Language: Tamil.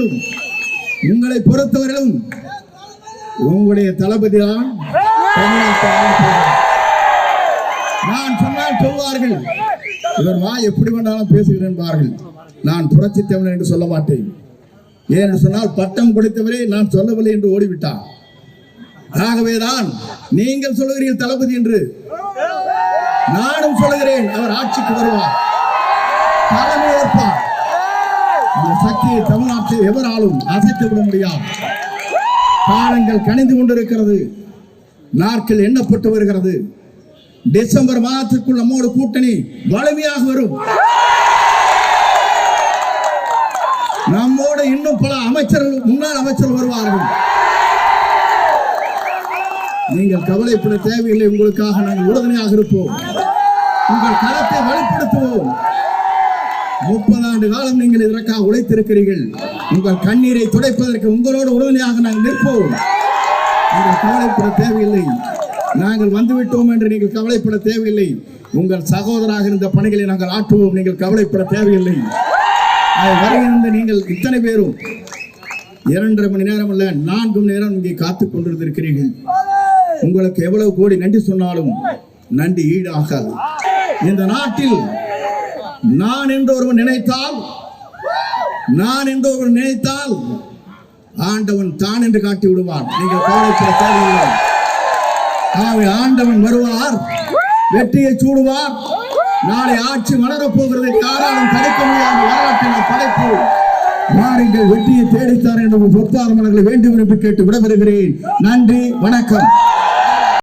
வேண்டும். உங்களை பொறுத்தவரையிலும் உங்களுடைய தளபதி தான் நான் சொன்னால் சொல்வார்கள், இவர் வாய் எப்படி வேண்டாலும் பேசுகிறேன். நான் புரட்சி தமிழன் என்று சொல்ல மாட்டேன். ஏன்னு சொன்னால் பட்டம் கொடுத்தவரே நான் சொல்லவில்லை என்று ஓடிவிட்டார். ஆகவேதான் நீங்கள் சொல்லுகிறீர்கள் தளபதி என்று, நானும் சொல்லுகிறேன். அவர் ஆட்சிக்கு வருவார், தலைமை ஏற்பார். அந்த சக்தியை தமிழ்நாட்டில் எவராலும் அசைத்து விட முடியாது. காலங்கள் கணிந்து கொண்டிருக்கிறது, நாட்கள் எண்ணப்பட்டு வருகிறது. டிசம்பர் மாதத்திற்குள் நம்மோடு கூட்டணி வலிமையாக வரும். நம்மோடு இன்னும் பல அமைச்சர்கள், முன்னாள் அமைச்சர்கள் வருவார்கள். நீங்கள் கவலைப்பட தேவையில்லை. உங்களுக்காக நாங்கள் உறுதுணையாக இருப்போம். உங்கள் களத்தை வெளிப்படுத்துவோம். 30 ஆண்டு காலம் நீங்கள் இதற்காக உழைத்திருக்கிறீர்கள். உங்கள் கண்ணீரை துடைப்பதற்கு உங்களோடு உறுதுணையாக நாங்கள் நிற்போம். நீங்கள் கவலைப்பட தேவையில்லை. நாங்கள் வந்துவிட்டோம் என்று நீங்கள் கவலைப்பட தேவையில்லை. உங்கள் சகோதராக இருந்த பணிகளை நாங்கள் ஆற்றுவோம். நீங்கள் கவலைப்பட தேவையில்லை. வருகின்ற நீங்கள் இத்தனை பேரும் 2.5 மணி நேரம் அல்ல, 4 மணி நேரம் இங்கே காத்துக் கொண்டிருக்கிறீர்கள். உங்களுக்கு எவ்வளவு கோடி நன்றி சொன்னாலும் நன்றி ஈடாகாது. இந்த நாட்டில் நான் என்று ஒருவன் நினைத்தால் ஆண்டவன் தான் என்று காட்டி விடுவான். நீங்கள் கவலைப்பட தேவையில்லை. ஆண்டவன் வருவார், வெற்றியை சூடுவார். நாளை ஆட்சி மலரப் போகிறது. யாராலும் தடுக்க முடியாத வரலாற்றில் படைப்பு. வாருங்கள், வெற்றியை தேடித்தார் என்று பொற்பாதமர்களை வேண்டும் என்று கேட்டு விடைபெறுகிறேன். நன்றி, வணக்கம்.